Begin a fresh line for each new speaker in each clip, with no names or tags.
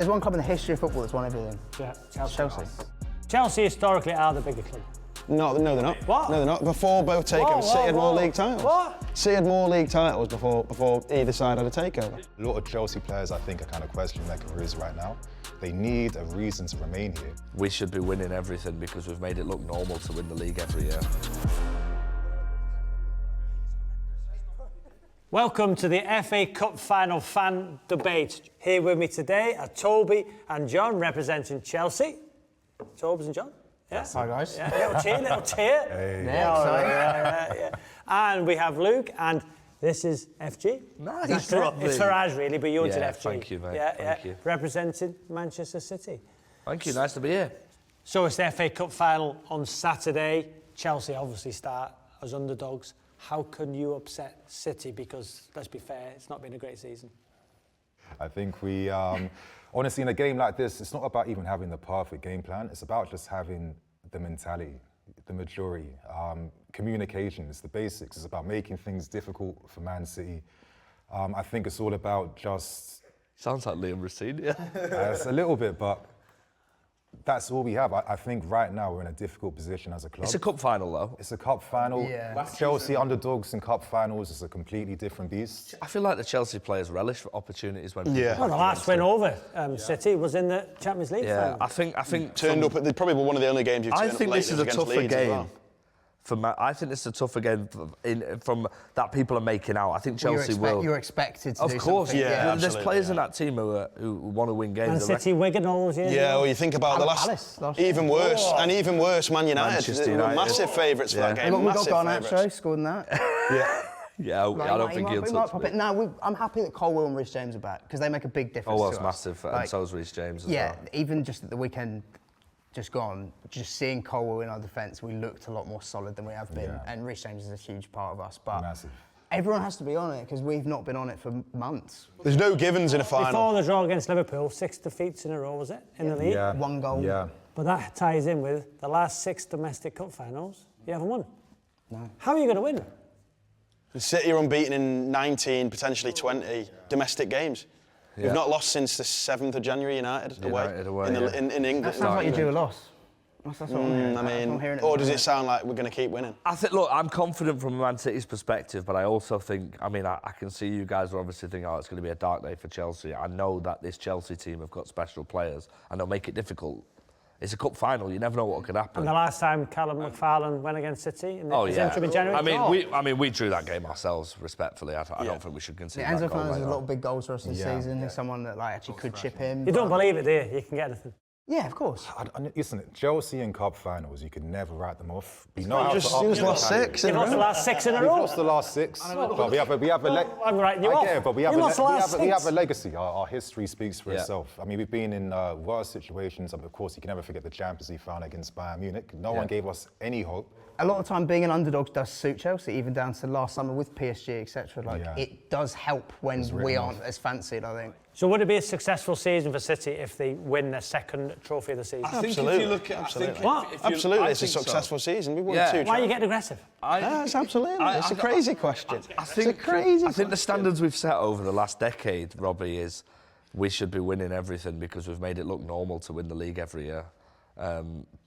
There's one club in the history of football that's won everything.
Yeah,
Chelsea.
Chelsea historically are the bigger club.
No, they're not.
What?
No, they're not. Before both takeovers, City had more league titles.
What?
City had more league titles before either side had a takeover.
A lot of Chelsea players, I think, are kind of questioning their careers right now. They need a reason to remain here.
We should be winning everything because we've made it look normal to win the league every year.
Welcome to the FA Cup Final fan debate. Here with me today are Toby and John representing Chelsea. Toby and John? Yeah.
Hi guys.
Yeah, little cheer.
Hey.
Yeah. And we have Luke, and this is FG.
Nice,
It's
Robbie.
Faraaz, really, but you're to
Yeah,
FG.
thank you, mate.
Yeah,
Thank you.
Representing Manchester City.
Thank you, nice to be here.
So it's the FA Cup final on Saturday. Chelsea obviously start as underdogs. How can you upset City? Because, let's be fair, it's not been a great season.
I think we, honestly, in a game like this, it's not about even having the perfect game plan. It's about just having the mentality, the majority, communication. It's the basics. It's about making things difficult for Man City. I think it's all about just...
Sounds like Liam Racine, yeah.
It's a little bit, but that's all we have. I think right now we're in a difficult position as a club.
It's a cup final, though.
It's a cup final.
Yeah.
Chelsea underdogs in cup finals is a completely different beast.
I feel like the Chelsea players relish for opportunities when
Yeah.
Well, the last win over City was in the Champions League
Yeah,
final.
I think
Turned up at probably one of the only games you've turned
I
up
think
late
this is a
against
tougher
Leeds as
game.
well.
I think this is a tougher game from that people are making out. I think Chelsea will.
You're expected to
Of
do
course,
something.
yeah.
There's
absolutely,
players
yeah.
in that team who want to win games.
Man City, Wigan, all those years.
Yeah, well, you think about the
Palace last year.
even worse, and even worse, Man United.
Manchester
They were
United.
massive favourites for that
Yeah.
game.
We've got
Massive
Garnacho
favourites.
scored in that.
Yeah, I don't think he'll touch
pop
it.
it. No, I'm happy that Colwell and Reece James are back because they make a big difference.
Oh, well, it's
to us.
massive,
Like,
and so is Reece James as
yeah,
well.
even just at the weekend just gone, just seeing Colwell in our defence, we looked a lot more solid than we have been.
Yeah.
And Reece James is a huge part of us. But
Massive.
everyone has to be on it because we've not been on it for months.
There's no givens in a final.
Before the draw against Liverpool, 6 defeats in a row, was it, in the league?
Yeah.
One goal.
Yeah.
But that ties in with the last 6 domestic cup finals. You haven't won. No. How are you going to win?
City are unbeaten in 19, potentially 20 domestic games.
Yeah.
We've not lost since the 7th of January, United away,
yeah.
in England.
That sounds like you do a loss. That's what I'm hearing.
I
That's what I'm
mean,
hearing at
or
the
does it
moment.
sound like we're going to keep winning?
I think, look, I'm confident from Man City's perspective, but I also think, I can see you guys are obviously thinking, oh, it's going to be a dark day for Chelsea. I know that this Chelsea team have got special players, and they'll make it difficult. It's a cup final, you never know what could happen.
And the last time Callum McFarlane went against City in the interim in January?
We drew that game ourselves, respectly. I don't think we should concede
Yeah,
that
Enzo
goal
Fernandez
like
has a
that.
lot of big goals for us this
Yeah.
season. He's someone that actually could chip him.
You don't believe it, do you? You can get anything.
Yeah, of course.
Listen, Chelsea in cup finals, you could never write them off. We know
Well,
how
just-
to
it was
up
lost
the
6 in
You've
a
lost the
row.
last 6 in a
We've
row.
lost the last 6, but we have
I'm writing you
I
off.
get it, but we have
You lost the last
we have
6.
a legacy. Our history speaks for
Yeah.
itself. I mean, we've been in worse situations. Of course, you can never forget the Champions League final against Bayern Munich. No one gave us any hope.
A lot of time being an underdog does suit Chelsea, even down to last summer with PSG, etc.
Yeah.
It does help when
It's
we
written
aren't as fancied, I think.
So would it be a successful season for City if they win their 2nd trophy of the season?
Absolutely. Absolutely, it's a successful season. We won 2
Why are you getting aggressive?
It's absolutely. It's a crazy question.
I think the standards we've set over the last decade, Robbie, is we should be winning everything because we've made it look normal to win the league every year.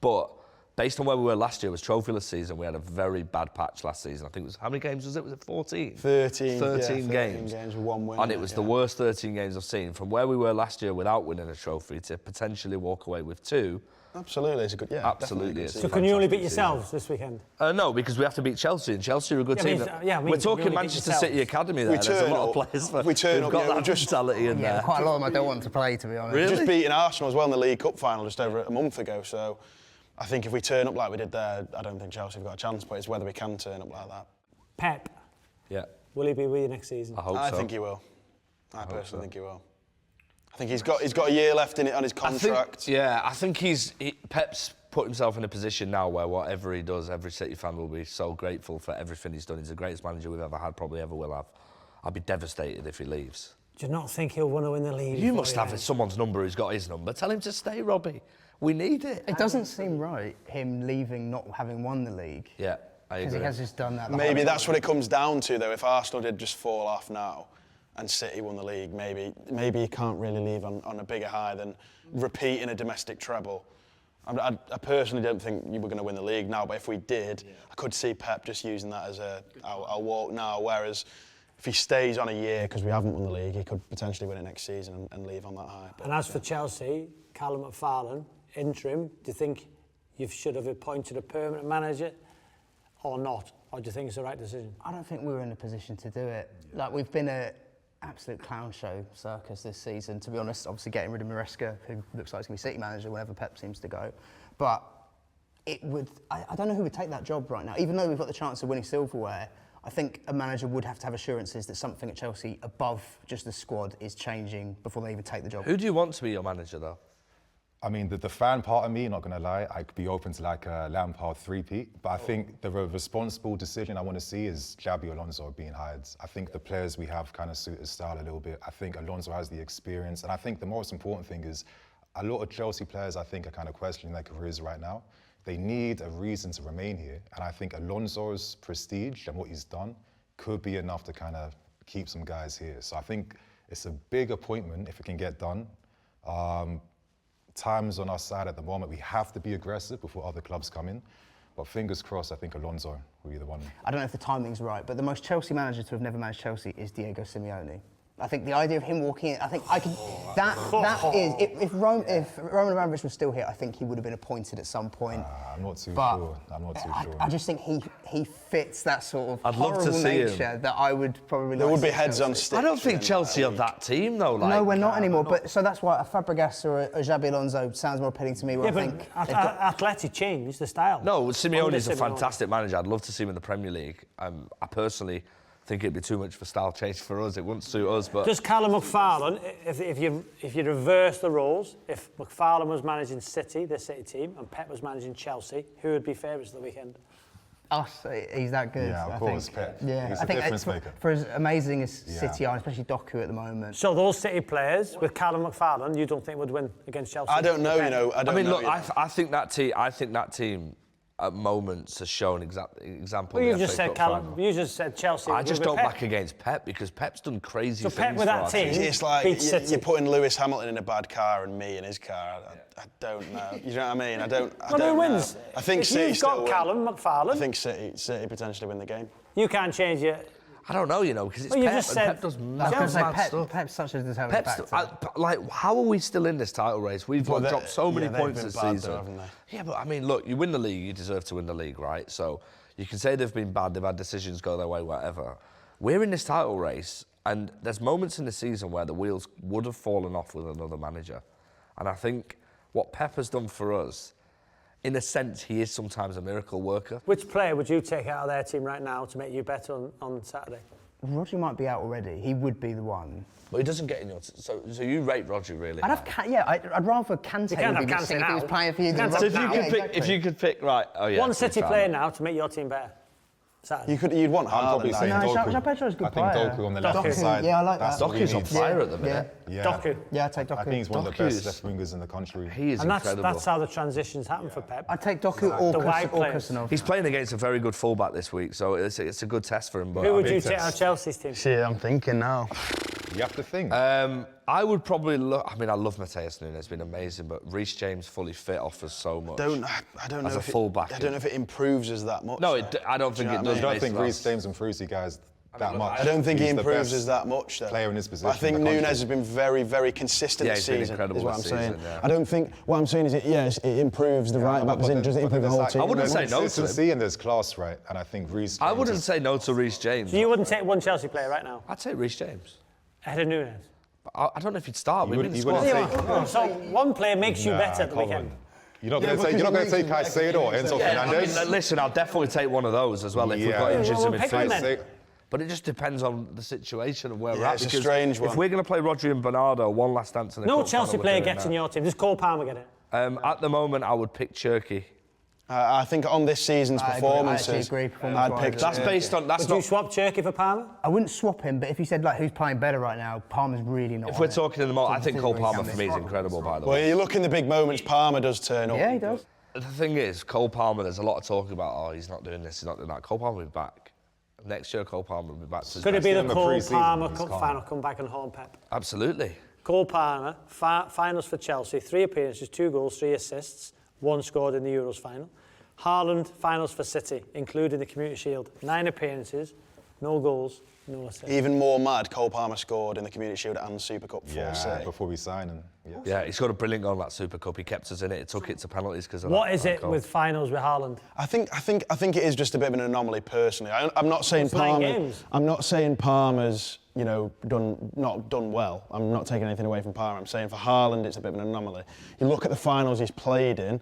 But based on where we were last year, it was trophyless season. We had a very bad patch last season. I think it was, how many games was it? Was it 14?
13.
13
yeah,
games.
13 games with 1 win.
And it was the worst 13 games I've seen. From where we were last year without winning a trophy to potentially walk away with 2.
Absolutely, it's a good. Yeah,
Absolutely,
definitely a good
it's
So
season.
can you only beat yourselves this weekend?
No, because we have to beat Chelsea, and Chelsea are a good
Yeah,
team.
but it's- yeah, I mean,
we're
you
talking
only beat
Manchester
yourselves.
City Academy there.
We
There's a
turn
lot of
up-
players
we turn
who've
up,
got
yeah,
that
we just-
mentality in
Yeah,
there.
quite a lot of them I don't want to play, to be honest.
Really?
Just beating Arsenal as well in the League Cup final just over a month ago. So I think if we turn up like we did there, I don't think Chelsea have got a chance. But it's whether we can turn up like that.
Pep,
Yeah,
will he be with you next season?
I hope
I
so.
think he will. I personally think he will. I think he's got a year left in it on his contract.
I think Pep's put himself in a position now where whatever he does, every City fan will be so grateful for everything he's done. He's the greatest manager we've ever had, probably ever will have. I'd be devastated if he leaves.
Do you not think he'll want to win the league?
You must have someone's number who's got his number. Tell him to stay, Robbie. We need it.
It doesn't seem right, him leaving not having won the league.
Yeah, I
Because
agree.
he has just done that.
Maybe that's what it comes down to, though. If Arsenal did just fall off now, and City won the league, maybe you can't really leave on a bigger high than repeating a domestic treble. I personally don't think you were going to win the league now, but if we did, I could see Pep just using that as I'll walk now, whereas if he stays on a year, because we haven't won the league, he could potentially win it next season and leave on that high. But,
and as for Chelsea, Callum McFarlane, interim, do you think you should have appointed a permanent manager or not? Or do you think it's the right decision?
I don't think we were in a position to do it. Like, we've been an absolute clown show circus this season, to be honest. Obviously getting rid of Maresca, who looks like he's going to be City manager whenever Pep seems to go. But it would, I don't know who would take that job right now. Even though we've got the chance of winning silverware, I think a manager would have to have assurances that something at Chelsea above just the squad is changing before they even take the job.
Who do you want to be your manager, though?
I mean, the fan part of me, not going to lie, I could be open to like a Lampard three-peat, but I think the responsible decision I want to see is Xabi Alonso being hired. I think the players we have kind of suit his style a little bit. I think Alonso has the experience, and I think the most important thing is a lot of Chelsea players, I think, are kind of questioning their careers right now. They need a reason to remain here, and I think Alonso's prestige and what he's done could be enough to kind of keep some guys here. So I think it's a big appointment if it can get done. Time's on our side at the moment. We have to be aggressive before other clubs come in. But fingers crossed, I think Alonso will be the one.
I don't know if the timing's right, but the most Chelsea manager to have never managed Chelsea is Diego Simeone. I think the idea of him walking in, I think I could. That is, if Roman Abramovich was still here, I think he would have been appointed at some point.
I'm not too
But
sure. I'm not too sure.
I just think he fits that sort of
I'd love to
horrible
see him.
nature that I would probably.
there
like
would be
to see
heads on
Chelsea.
sticks.
I don't think
within
Chelsea
that
are that team, though. Like,
No, we're not anymore. But so that's why a Fabregas or a Xabi Alonso sounds more appealing to me. Where
Yeah,
I
but
think they've got-
Atleti changed the style.
No, Simeone is a
Simeone.
fantastic manager. I'd love to see him in the Premier League. I personally think it'd be too much for style change for us. It wouldn't suit us, but...
Does Callum McFarlane, if you reverse the roles, if McFarlane was managing City, the City team, and Pep was managing Chelsea, who would be favourites of the weekend?
us, he's that good.
Yeah, of
I
course,
think.
Pep.
Yeah,
He's
I
a
think
difference maker.
for as amazing as
Yeah.
City are, especially Doku at the moment.
So those City players with Callum McFarlane, you don't think would win against Chelsea?
I don't know, you know. I
mean,
know
look, I think that team at moments has shown example.
Well,
in
you
the
just
FA
said
Cup
Callum.
final.
You just said Chelsea.
I
would
just
win
don't
with
back against Pep because Pep's done crazy
So
things
Pep with
for
that
our
team-
It's like
Beat City.
you're putting Lewis Hamilton in a bad car and me in his car. I don't know. You know what I mean? I don't
Well,
know.
who wins?
I think
if
City
you've
still
got
win.
Callum McFarlane,
I think City potentially win the game.
you can't change your...
I don't know, you know, because it's
Well, you
Pep
just
and
said-
Pep does
I was
mad,
going to say,
mad stuff.
Pep's such a determined
Pep's
factor.
like, how are we still in this title race? We've
Well,
dropped so many
they've
points
been
this
bad
season.
though, haven't they?
Yeah, but I mean, look, you win the league, you deserve to win the league, right? So you can say they've been bad, they've had decisions go their way, whatever. We're in this title race, and there's moments in the season where the wheels would have fallen off with another manager. And I think what Pep has done for us, in a sense, he is sometimes a miracle worker.
Which player would you take out of their team right now to make you better on Saturday?
Rodri might be out already. He would be the one.
But he doesn't get in your... So you rate Roger really
I'd have, I'd rather Kante
You can't
would be
have
missing
Kante
if he was
now.
playing for you.
You
than
can't
So
have
Rodri.
if you,
now.
could pick, if you could pick... Right, oh yeah.
One
to be
City
fair,
player
man.
now to make your team better. Saturday.
You'd want
I'm probably
Haaland.
saying
No,
Doku.
Jean Pedro's a good
I think
player.
Doku on the
Doku.
left-hand side.
Yeah, I like
that's
that.
what we
Doku's on
need.
fire at the minute.
Yeah.
Doku.
Yeah, I'd take Doku.
I think he's one of the
Doku's-
best left wingers in the country.
He is
And that's
incredible.
how the transitions happen for Pep.
I'd take Doku or
The wide players.
Kusanov.
He's playing against a very good fullback this week, so it's a good test for him. But
Who would
big
you take
test.
out of Chelsea's team?
See, I'm thinking now.
You have to think.
I would probably look. I mean, I love Mateus Nunes; it's been amazing. But Reece James fully fit offers so much.
I don't know
As a
if
fullback,
I don't know if it improves us that much.
No,
though.
I don't
Do you
think
know
it
what
does.
I
I don't
based
think
on
Reece
that.
James improves you guys that
look,
much.
I don't think he
He's the
improves
best
us that much, though.
player in his position.
I think
in the
Nunes
country.
has been very, very consistent
Yeah,
this
he's been
season.
incredible
Is what I'm
this
saying.
season, yeah.
I don't think what I'm saying is it improves the right back position. Does it improve the whole team?
I wouldn't say no to him.
Consistency and there's class, right? And I think Reece.
I
James
wouldn't
is-
say no to Reece James.
So you wouldn't take one Chelsea player right now
I'd take Reece James.
ahead of Nunes?
I don't know if he'd start.
You
We've been in the
wouldn't-
squad.
you wouldn't
So one player makes you
Nah,
better at the
come
weekend.
on. You're not going to take Caicedo or Enzo
Yeah, I mean,
Fernandez.
listen, I'll definitely take one of those as well if we've
Yeah.
got
Yeah,
injuries
well,
in
we'll pick one
midfield.
then.
But it just depends on the situation and where we're
Yeah,
at.
it's a
because
strange
If
one.
we're going to play Rodri and Bernardo, one last dance in the
No
cup
Chelsea
final, we're
player
doing
gets in
that.
your team. Does Cole Palmer get it?
At the moment, I would pick Cherky.
I think on this season's
I agree.
performances,
I actually agree.
I'd pick.
That's based on... That's
Would you
not...
swap Cherky for Palmer?
I wouldn't swap him, but if you said like who's playing better right now, Palmer's really not.
If
on
we're
it.
talking in the moment, I think Cole
Considering
Palmer for me is incredible, by the
Well,
way.
you look in the big moments, Palmer does turn up.
Yeah, he does.
The thing is, Cole Palmer, there's a lot of talk about, oh, he's not doing this, he's not doing that. Cole Palmer will be back Next year, Cole Palmer will be back to his
Could it
best.
be the
in the
Cole
pre-season,
Palmer
he's
Cup
calm.
final come back and haunt Pep?
Absolutely.
Cole Palmer, finals for Chelsea, 3 appearances, 2 goals, 3 assists, 1 scored in the Euros final. Haaland, finals for City, including the Community Shield, 9 appearances, no goals, no assists.
Even more mad, Cole Palmer scored in the Community Shield and Super Cup for City.
before we sign him. Yeah.
Yeah, he scored a brilliant goal in that Super Cup. He kept us in it. He took it to penalties because of
What
that.
is it with finals with Haaland?
I think it is just a bit of an anomaly personally. I'm not saying
It's 9
Palmer.
games.
I'm not saying Palmer's not done well. I'm not taking anything away from Palmer. I'm saying for Haaland it's a bit of an anomaly. You look at the finals he's played in.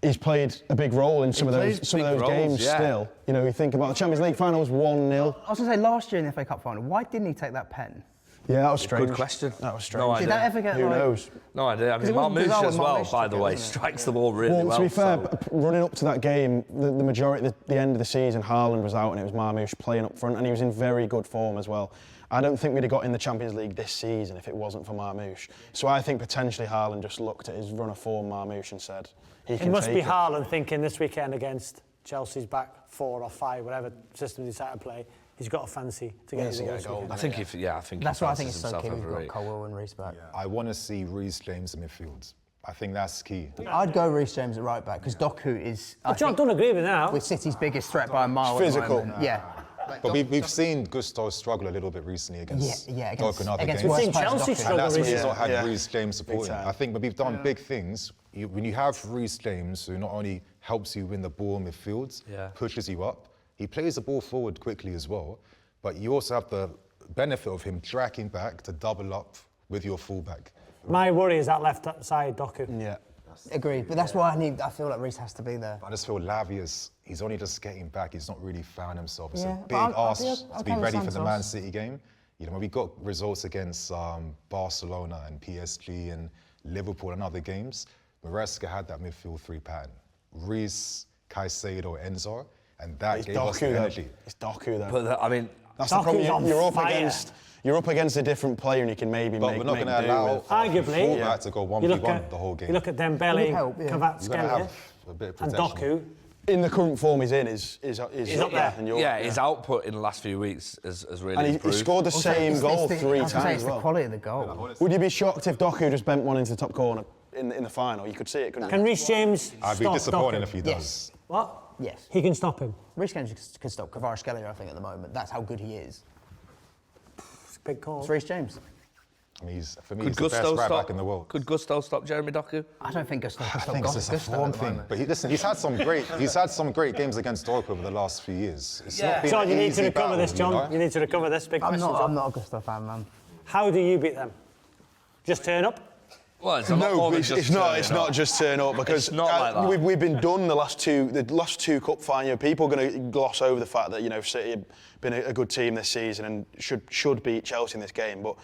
He's played a big role in some of those games
yeah.
still. You think about the Champions League final was 1-0.
I was going to say, last year in the FA Cup final, why didn't he take that pen?
Yeah, that was strange.
Good question.
That was strange.
No
Did
idea.
that ever get
Who knows?
No idea. I mean,
it wasn't
Marmouche
bizarre
as
when
well,
Marmouche
by
took
the
it,
way,
wasn't it?
strikes the ball really well.
To be fair,
so-
running up to that game, the majority, the end of the season, Haaland was out and it was Marmouche playing up front, and he was in very good form as well. I don't think we'd have got in the Champions League this season if it wasn't for Marmouche. So I think potentially Haaland just looked at his run of form, Marmouche, and said, he can
It must
take
be
it.
Haaland thinking this weekend against Chelsea's back 4 or 5, whatever system he decided to play, he's got a fancy to get his
to get a
goals.
goal.
I think I think
That's
he
why I think
fancies
it's so
himself
key we've
over
got
it.
Cole and Reece back.
I want to see Reece James in midfield. I think that's key.
I'd go Reece James at right back because Doku is, I
John,
think,
don't agree with that.
with City's biggest threat by a mile.
Physical.
At the moment. Yeah.
But we've seen Gusto struggle a little bit recently against
Against
Doku and other
against
games.
worse
We've seen
players,
Chelsea
Doku.
struggle
And that's when he's
recently.
not had
Yeah.
Reece James supporting.
time.
I think when we've done big things, when you have Reece James, who not only helps you win the ball in midfield,
Yeah.
pushes you up, he plays the ball forward quickly as well, but you also have the benefit of him tracking back to double up with your fullback.
My worry is that left side, Doku.
Yeah.
Agreed, but that's why I feel like Reece has to be there.
I just feel Lavia's, he's only just getting back. He's not really found himself. It's
Yeah,
a
but
big
I'll
ask
be- I'll
to be
go with
ready for the
Santos.
Man City game. When we got results against Barcelona and PSG and Liverpool and other games, Maresca had that midfield 3 pattern. Reece, Caicedo, Enzo, and that
It's
gave us the
Doku, though.
energy.
It's Doku, though.
But I mean,
That's the
Doku's on
problem. You're up
fire.
you're up against a different player, and you can maybe
But
make
we're not
make
going to
do
allow
with.
Arguably,
fullback to go
You look
1v1
at
the whole game.
You look at Dembele,
It would help, yeah.
You're going to
Kvaratskhelia,
have a bit of
and
protection.
Doku.
In the current form he's in, is
up there.
and you're-
yeah, his output in the last few weeks has really
And he
improved.
scored the same goal 3
I was gonna say,
times
it's
as well.
the quality of the goal.
Would you be shocked if Doku just bent one into the top corner in the final? You could see it, couldn't
Can
you?
Reece James
I'd be
stop
disappointed
Doku?
if he
Yes.
does.
What?
Yes.
He can stop him.
Reece James could stop Kvaratskhelia, I think, at the moment. That's how good he is.
It's a big call.
It's Reece James.
I mean, for me,
Could
he's the best
Gusto
right
stop?
back in the world.
Could Gusto stop Jeremy Doku?
I don't think Gusto can
I
stop
think it's just a
Gusto
form
at the
thing.
moment.
But he's had some great games against Dork over the last few years. It's not been
John,
an
you need to
easy
recover
battle,
this, John.
you know?
You need to recover this. Big question, John.
I'm not a Gusto fan, man.
How do you beat them? Just turn up?
Well, it's a lot
No,
more than
it's
just
not.
turning
It's
up.
not just turn up because
It's not like that.
we've been done the last two cup final. People are going to gloss over the fact that City have been a good team this season and should beat Chelsea in this game. But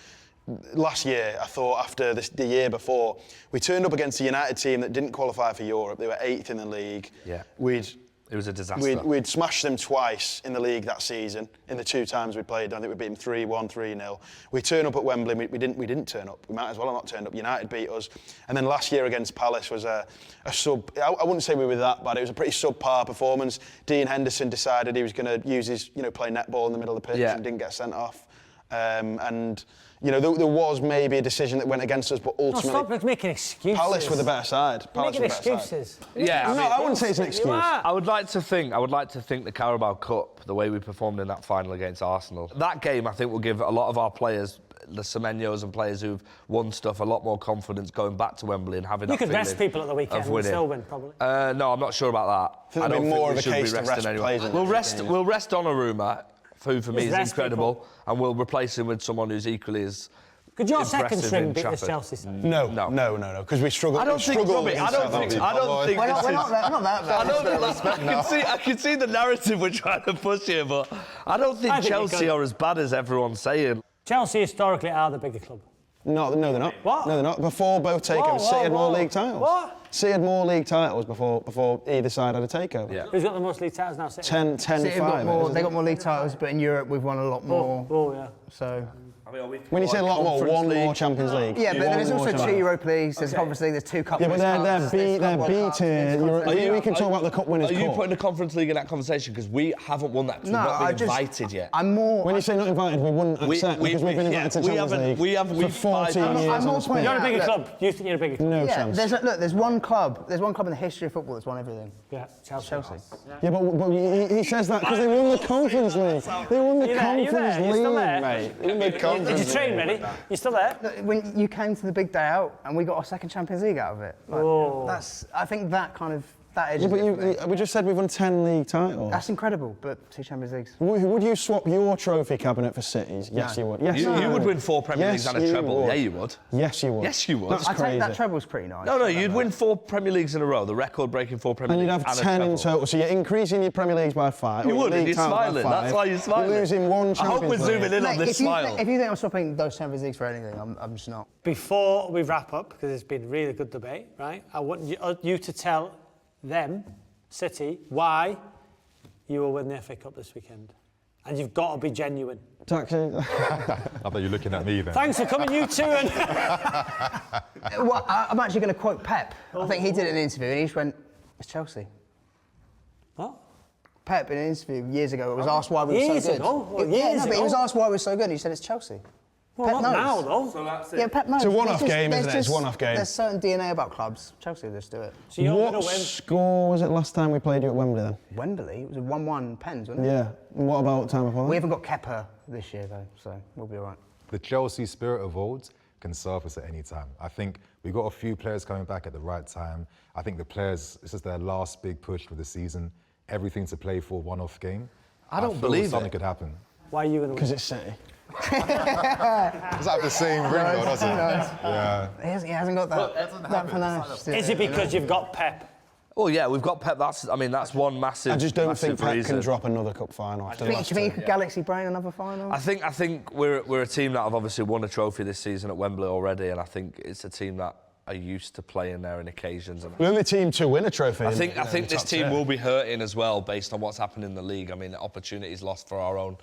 last year, I thought after the year before, we turned up against a United team that didn't qualify for Europe. They were 8th in the league.
Yeah. It was a disaster.
We'd smashed them twice in the league that season. In the 2 times we played, I think we beat them 3-1, 3-0. We turned up at Wembley. We didn't turn up. We might as well have not turned up. United beat us. And then last year against Palace was a sub. I wouldn't say we were that bad. It was a pretty subpar performance. Dean Henderson decided he was going to use his play netball in the middle of the pitch and didn't get sent off. There was maybe a decision that went against us, but
No,
ultimately
stop making excuses.
Palace were the better side.
You're
Palace
making
were the better side.
excuses.
Yeah,
No, I wouldn't say it's an excuse.
You are.
I would like to think the Carabao Cup, the way we performed in that final against Arsenal, that game I think will give a lot of our players, the Semenyos and players who've won stuff, a lot more confidence going back to Wembley and having
You
that
could
feeling
rest people at the weekend
of
and
winning.
still win, probably.
No, I'm not sure about that.
think
I
there'd
don't
be
think
more
we
of a
should
case
be
to
resting
rest
anyone.
players in
We'll
the
rest.
game.
We'll rest Donnarumma, who for me
Just
is
rest
incredible, and we'll replace him with someone who's equally as.
Could your second
impressive
string
in
beat this
Trafford.
Chelsea side?
No,
No.
because we struggled.
I don't think, Robbie, I don't think
We're not
this is-
that bad.
I don't think I can see the narrative we're trying to push here, but I don't think
I think
Chelsea
you
are as bad as everyone's saying.
Chelsea historically are the bigger club.
No, they're not.
What?
No, they're not. Before both takeovers, City had more league titles.
What?
City had more league titles before either side had a takeover.
Yeah.
Who's got the most league titles now? City?
10,
City have
5.
got more, they got more league titles, but in Europe we've won a lot more.
Oh, yeah.
So
When you say a lot more, one more Champions League.
Yeah, but there's
One more
also two
Champions League.
Europa Leagues, there's Conference League, there's two Cup
Yeah, but
Winners'
they're
Cups,
B tier. We can talk about the Cup Winners'
Are you
Cup.
putting the Conference League in that conversation? Because we haven't won that. 'Cause we've not been invited yet.
I'm more...
When you say not invited, we wouldn't accept because we've been invited to Champions League for 14 years.
I'm more pointing
You're a
out,
bigger
look,
club. You think you're a bigger club?
No
Yeah,
chance.
there's one club in the history of football that's won everything.
Yeah, Chelsea.
Yeah, but he says that because they won the Conference League. They won the
You
Conference
there? You
League,
still there?
mate. They won the
Did
Conference
you train, ready? You still there?
Look, when you came to the big day out and we got our second Champions League out of it, like, I think that edges
Yeah, but
it for me.
we just said we've won 10 league titles.
That's incredible, but two Champions Leagues.
Would you swap your trophy cabinet for City's? Yes, you would. Yes,
You would win 4 Premier Leagues and a treble. Yeah, you would.
Yes, you would.
Yes, you would.
That's
I
crazy.
think that treble's pretty nice.
No, you'd win 4 Premier Leagues in a row, the record-breaking 4 Premier
And
Leagues
you'd have
and
10
a
in
treble.
total, so you're increasing your Premier Leagues by 5.
You
or your
would, and
league
you're
titles by
smiling.
5.
That's why you're smiling.
You're losing one
I
Champions
hope we're
League.
zooming in on
Mate,
this smile.
if you think I'm swapping those Champions Leagues for anything, I'm just not.
Before we wrap up, because it's been really good debate, right? I want you to tell them, City, why you will win the FA Cup this weekend. And you've got to be genuine.
Taxi.
I thought you're looking at me then.
Thanks for coming, you two. And
Well, I'm actually going to quote Pep. I think he did it in an interview and he just went, it's Chelsea.
what?
Pep in an interview years ago was asked why we were
Years
so good.
ago? Well,
Yeah,
years
no, but he was
ago.
asked why we were so good and he said it's Chelsea.
Well,
Pep
not
knows.
now, though.
Yeah, Pep knows.
It's a one-off
There's
game,
there's
isn't it? It's a one-off game.
There's certain DNA about clubs. Chelsea will just do it.
So you're going
What
to win.
score was it last time we played you at Wembley then?
Wembley, it was a 1-1 pens, wasn't it?
Yeah. And what about time before that?
We haven't got Kepa this year though, so we'll be all right.
The Chelsea spirit of old can surface at any time. I think we've got a few players coming back at the right time. I think the players, this is their last big push for the season. Everything to play for, one-off game.
I don't
feel
believe
something
it.
could happen.
Why are you going to win?
Because it's City.
Does that have the same ring though, doesn't it? Yeah.
He hasn't got that panache.
Is it because you've got Pep?
Well, yeah, we've got Pep. That's one massive.
I just don't
massive
think Pep
reason.
can drop another cup final after
Do
the
you
last
think you
two.
could Galaxy Brain another final?
I think we're a team that have obviously won a trophy this season at Wembley already, and I think it's a team that are used to playing there in occasions. And
We're the only team to win a trophy.
I think
in
this
top
team
tier.
will be hurting as well based on what's happened in the league. I mean, opportunities lost for our own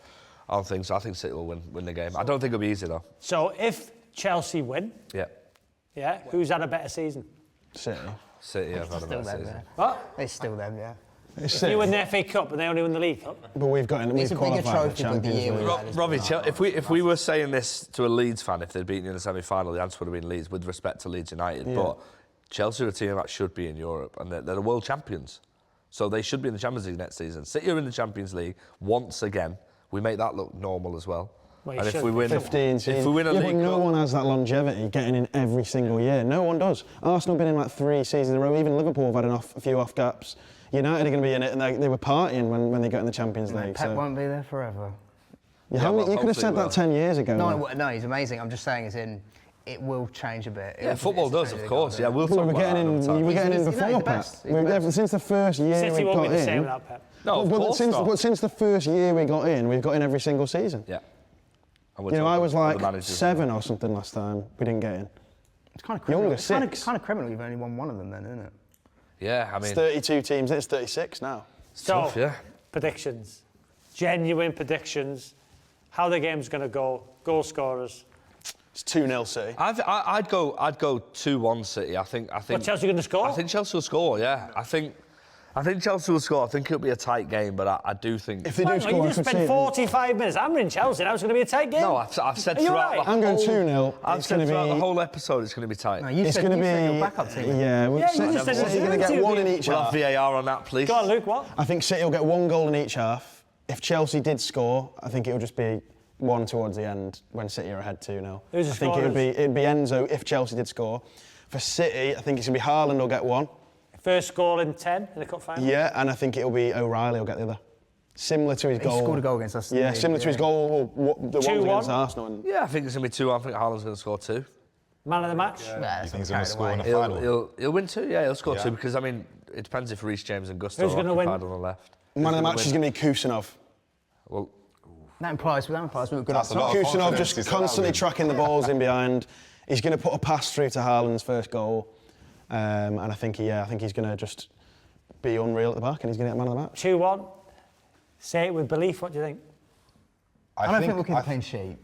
thing. So I think City will win the game. I don't think it'll be easy though.
So if Chelsea win,
Yeah,
who's had a better season?
City.
City have had a
Still
better
them,
season.
yeah.
What?
It's still them, yeah.
It's
You
City.
win the FA Cup and they only win the League Cup.
But we've got
It's a bigger
qualified for
trophy
the
than the
Champions
year we
League.
had.
Robbie, if we were saying this to a Leeds fan, if they'd beaten you in the semi-final, the answer would have been Leeds, with respect to Leeds United.
Yeah.
But Chelsea are a team that should be in Europe, and they're the world champions. So they should be in the Champions League next season. City are in the Champions League once again. We make that look normal as well.
Well, you
And if
should
we
be.
win,
15
if
seasons.
we win a
yeah,
league
but no
cup,
one has that longevity getting in every single year. No one does. Arsenal have been in like 3 seasons in a row. Even Liverpool have had a few off gaps. United are going to be in it, and they were partying when they got in the Champions League.
Pep
So.
won't be there forever.
Yeah,
well,
you could have
hopefully
said
will.
that 10 years ago.
No, no, he's amazing. I'm just saying, as in, it will change a bit.
yeah, football does, of course. Yeah, we'll
Well,
talk
we're
about
getting
that
in.
another time.
We were getting in
He's the
before Pep.
best. He's the best.
Since the first year
City
we
won't
got
be the same
in.
without Pep.
No, of course not.
But since the first year we got in, we've got in every single season.
Yeah. And we're
You know, I
talking
was
about
like
the managers.
7 or something last time. We didn't get in.
It's kind of
You're
criminal.
only
It's kind
6.
of criminal. You've only won one of them, then, isn't it?
Yeah, I
It's
mean,
32 teams. It's 36 now.
So,
tough, yeah.
predictions. Genuine predictions. How the game's going to go. Goal scorers.
It's 2-0 City.
I'd go 2-1 City. I think.
What, Chelsea going to score?
I think Chelsea will score. Yeah, I think Chelsea will score. I think it'll be a tight game, but I do think.
If they do
Well,
score,
you
I
just
could see
spent
it.
45 minutes hammering Chelsea. Now it's going to be a tight game.
No, I've said
Are you
throughout
right?
the
I'm going
whole-
2-0.
I've
It's
said
gonna
throughout
be-
the whole episode it's going to be tight.
No, you
It's
said,
going to
you said your
be.
backup team.
Yeah,
Yeah, you just said
City's going to
it's
get
two
one in
teams.
each
We'll
half.
have VAR on that, please.
Go on, Luke, what?
I think City will get 1 goal in each half. If Chelsea did score, I think it would just be 1 towards the end when City are ahead 2-0.
Who's the
I think
scorers?
it'd be Enzo if Chelsea did score. For City, I think it's going to be Haaland will get 1.
First goal in 10 in the cup final.
Yeah, and I think it'll be O'Reilly will get the other. Similar to his
He
goal.
scored a goal against us.
Yeah,
didn't he?
similar to his goal, the one
2-1.
against Arsenal. And
Yeah, I think it's going to be 2-1. I think Haaland's going to score 2.
Man of the match.
Yeah,
You
that's
think he's
not
going to score in the
carried
final?
He'll win 2. Yeah, he'll score
Yeah.
2 because I mean it depends if Reece James and Gusto
Who's
are
gonna win?
occupied on the left.
man of the
Who's
match
gonna
is going to be Kusanov.
Well,
That implies we've got good
That's a
up
lot
top.
of
Kusanov
confidence
just
he's
constantly
allowing.
tracking the balls in behind. He's going to put a pass through to Haaland's first goal, and I think he's going to just be unreal at the back, and he's going to get man of the match.
2-1. Say it with belief. What do you think?
I don't think we'll keep a clean sheet.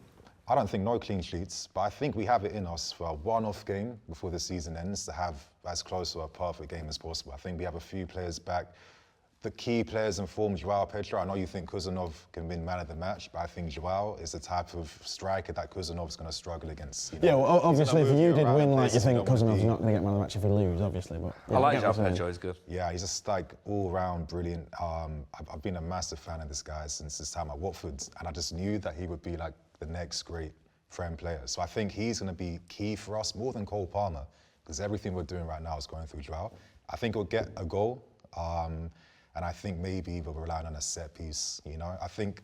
I don't think no clean sheets, but I think we have it in us for a one-off game before the season ends to have as close to a perfect game as possible. I think we have a few players back. The key players in form, Joao Pedro. I know you think Kuzanov can win man of the match, but I think Joao is the type of striker that Kuzanov's going to struggle against. You know?
Yeah, well, obviously, if you did win, like, you think
Kuzanov's
Kuzanov's not going to get man of the match if we lose, obviously. But yeah,
I like
get what
Joao
you're saying.
Pedro, he's good.
Yeah, he's just like all-round brilliant. I've been a massive fan of this guy since his time at Watford, and I just knew that he would be like the next great Prem player. So I think he's going to be key for us more than Cole Palmer, because everything we're doing right now is going through Joao. I think he'll get a goal. And I think maybe we're relying on a set piece, you know. I think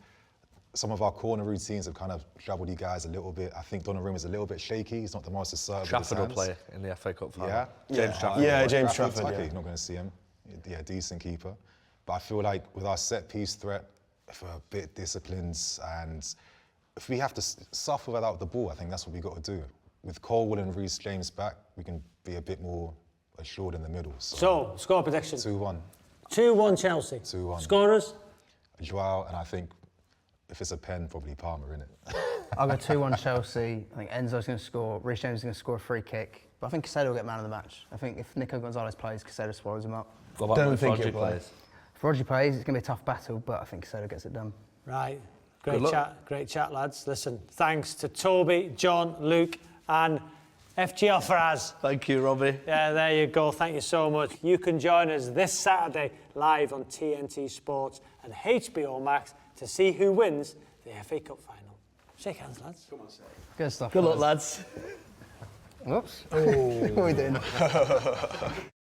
some of our corner routines have kind of troubled you guys a little bit. I think Donnarumma's a little bit shaky. He's not the most assertive.
Trafford will play in the FA Cup final.
Yeah?
James Trafford.
Yeah, James Trafford,
Okay,
yeah.
you're not going to see him. Yeah, decent keeper. But I feel like with our set piece threat, if we're a bit disciplined and if we have to suffer without the ball, I think that's what we've got to do. With Colwell and Reece James back, we can be a bit more assured in the middle.
So, score prediction.
2-1.
2-1 Chelsea.
2-1.
Scorers?
Joao, and I think if it's a pen, probably Palmer, innit?
I'll go 2-1 Chelsea. I think Enzo's going to score. Reece James is going to score a free kick. But I think Caicedo will get man of the match. I think if Nico Gonzalez plays, Caicedo swallows him up.
What about
Don't
if
think
Rodri
he'll play.
plays?
If Rodri plays, it's going to be a tough battle, but I think Caicedo gets it done.
Right.
Good luck.
Great chat, lads. Listen, thanks to Toby, John, Luke, and FGL Faraaz.
Thank you, Robbie.
Yeah, there you go. Thank you so much. You can join us this Saturday live on TNT Sports and HBO Max to see who wins the FA Cup final. Shake hands, lads. Come on, say.
Good stuff.
Good luck, lads.
Whoops. What are we doing?